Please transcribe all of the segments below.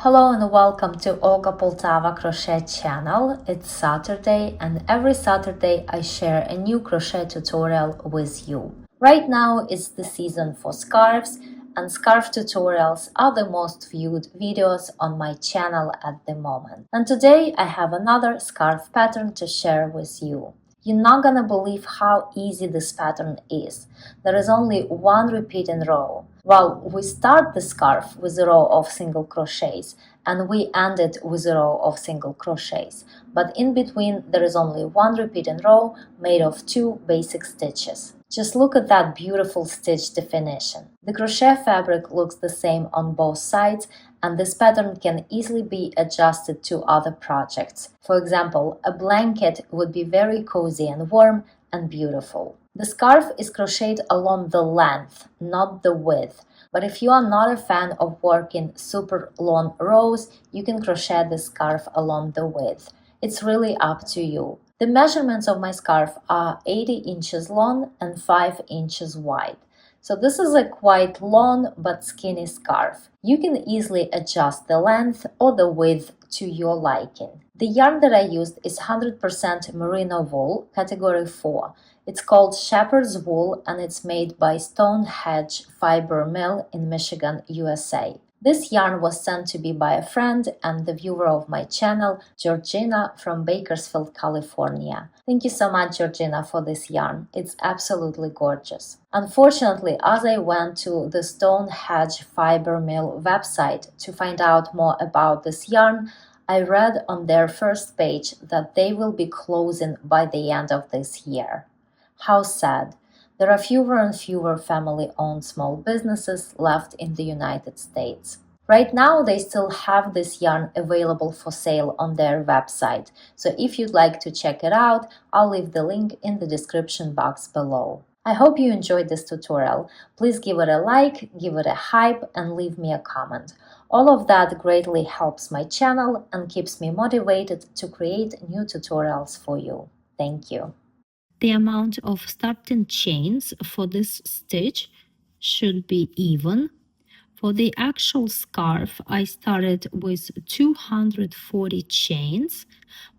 Hello and welcome to Olga Poltava Crochet channel. It's Saturday and every Saturday I share a new crochet tutorial with you. Right now is the season for scarves and scarf tutorials are the most viewed videos on my channel at the moment. And today I have another scarf pattern to share with you. You're not gonna believe how easy this pattern is. There is only one repeating row. Well, we start the scarf with a row of single crochets and we end it with a row of single crochets. But in between there is only one repeating row made of 2 basic stitches. Just look at that beautiful stitch definition. The crochet fabric looks the same on both sides and this pattern can easily be adjusted to other projects. For example, a blanket would be very cozy and warm and beautiful. The scarf is crocheted along the length, not the width. But if you are not a fan of working super long rows, you can crochet the scarf along the width. It's really up to you. The measurements of my scarf are 80 inches long and 5 inches wide. So this is a quite long but skinny scarf. You can easily adjust the length or the width to your liking. The yarn that I used is 100% merino wool, category 4. It's called shepherd's wool and it's made by Stonehedge Fiber Mill in Michigan, USA. This yarn was sent to me by a friend and the viewer of my channel, Georgina from Bakersfield, California. Thank you so much, Georgina, for this yarn. It's absolutely gorgeous. Unfortunately, as I went to the Stonehedge Fiber Mill website to find out more about this yarn, I read on their first page that they will be closing by the end of this year. How sad. There are fewer and fewer family-owned small businesses left in the United States. Right now, they still have this yarn available for sale on their website, so if you'd like to check it out, I'll leave the link in the description box below. I hope you enjoyed this tutorial. Please give it a like, give it a hype, and leave me a comment. All of that greatly helps my channel and keeps me motivated to create new tutorials for you. Thank you. The amount of starting chains for this stitch should be even. For the actual scarf, I started with 240 chains,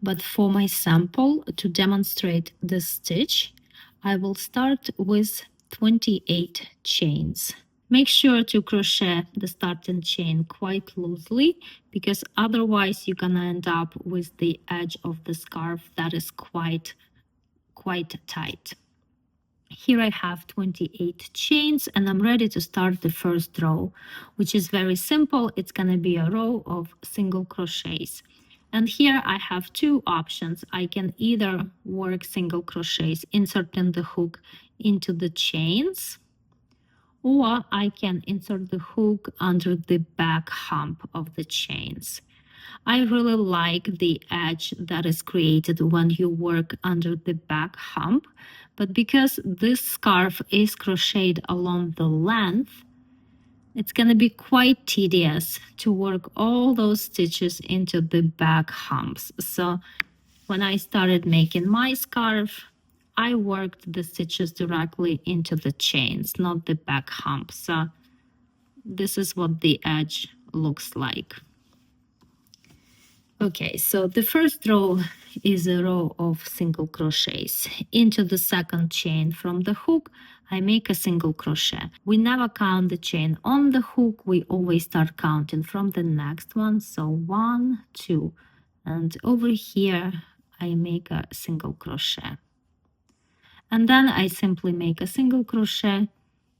but for my sample, to demonstrate the stitch, I will start with 28 chains. Make sure to crochet the starting chain quite loosely, because otherwise you're gonna end up with the edge of the scarf that is quite tight. Here I have 28 chains and I'm ready to start the first row, which is very simple. It's going to be a row of single crochets. And here I have two options. I can either work single crochets inserting the hook into the chains, or I can insert the hook under the back hump of the chains. I really like the edge that is created when you work under the back hump, but because this scarf is crocheted along the length, it's going to be quite tedious to work all those stitches into the back humps. So when I started making my scarf, I worked the stitches directly into the chains, not the back hump. So this is what the edge looks like. Okay, so the first row is a row of single crochets. Into the second chain from the hook, I make a single crochet. We never count the chain on the hook. We always start counting from the next one. So 1, 2, and over here, I make a single crochet. And then I simply make a single crochet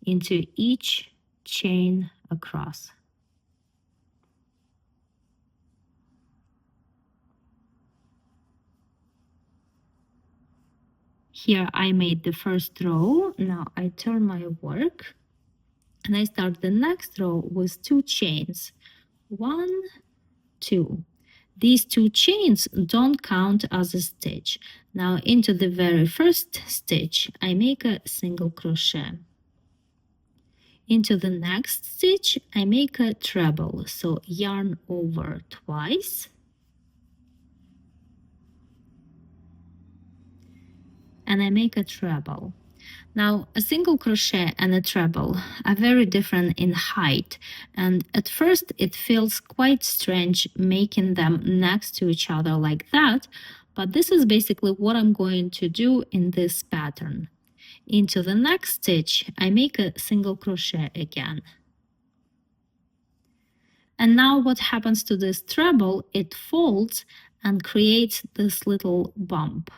into each chain across. Here I made the first row. Now I turn my work and I start the next row with 2 chains. 1, 2. These 2 chains don't count as a stitch. Now into the very first stitch, I make a single crochet. Into the next stitch, I make a treble. So yarn over twice. And I make a treble. Now, a single crochet and a treble are very different in height, and at first it feels quite strange making them next to each other like that, but this is basically what I'm going to do in this pattern. Into the next stitch, I make a single crochet again. And now what happens to this treble, it folds and creates this little bump.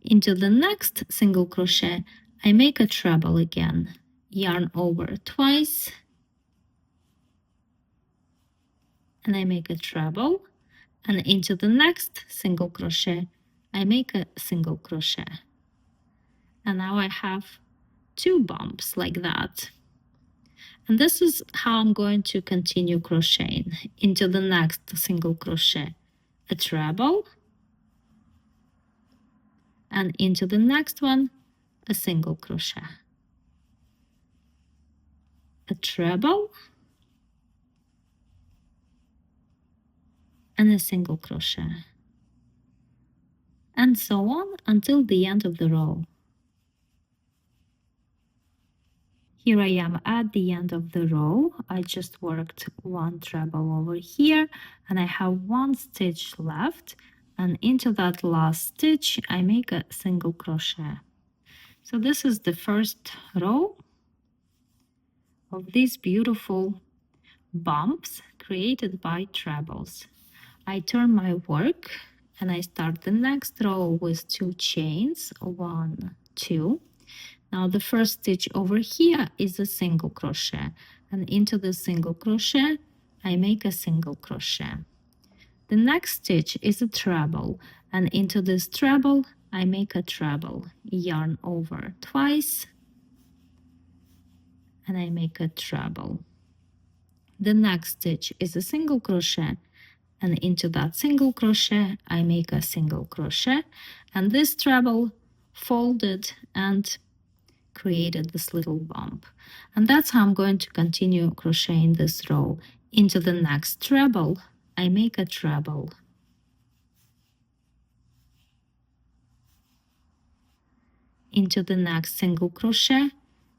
Into the next single crochet, I make a treble again, yarn over twice, and I make a treble, and into the next single crochet, I make a single crochet. And now I have two bumps like that. And this is how I'm going to continue crocheting. Into the next single crochet, a treble, and into the next one, a single crochet, a treble, and a single crochet, and so on until the end of the row. Here I am at the end of the row. I just worked one treble over here, and I have one stitch left, and into that last stitch I make a single crochet. So this is the first row of these beautiful bumps created by trebles. I turn my work and I start the next row with 2 chains, 1, 2. Now the first stitch over here is a single crochet, and into the single crochet I make a single crochet. The next stitch is a treble, and into this treble I make a treble, yarn over twice, and I make a treble. The next stitch is a single crochet, and into that single crochet I make a single crochet, and this treble folded and created this little bump. And that's how I'm going to continue crocheting this row. Into the next treble I make a treble, into the next single crochet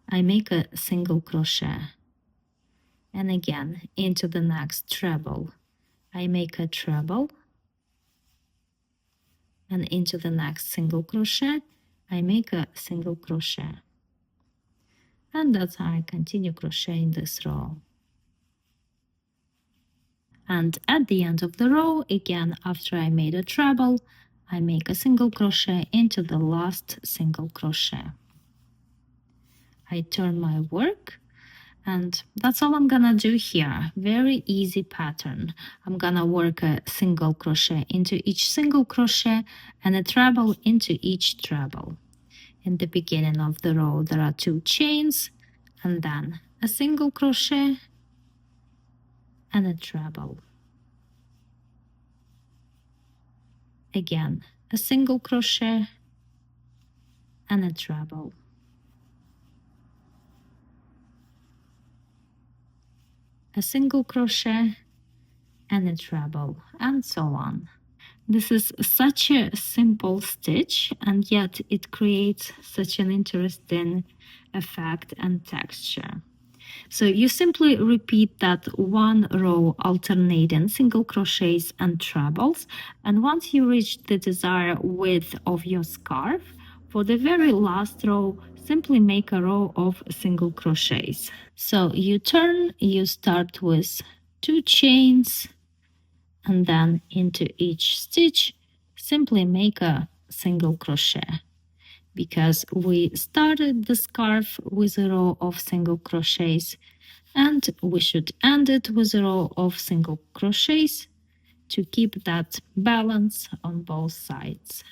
I make a single crochet, and again into the next treble I make a treble, and into the next single crochet I make a single crochet. And that's how I continue crocheting this row. And at the end of the row, again, after I made a treble, I make a single crochet into the last single crochet. I turn my work, and that's all I'm gonna do here. Very easy pattern. I'm gonna work a single crochet into each single crochet and a treble into each treble. In the beginning of the row there are 2 chains, and then a single crochet and a treble. Again, a single crochet and a treble. A single crochet and a treble, and so on. This is such a simple stitch, and yet it creates such an interesting effect and texture. So you simply repeat that one row alternating single crochets and trebles, and once you reach the desired width of your scarf, for the very last row simply make a row of single crochets. So you turn, you start with 2 chains, and then into each stitch simply make a single crochet, because we started the scarf with a row of single crochets, and we should end it with a row of single crochets to keep that balance on both sides.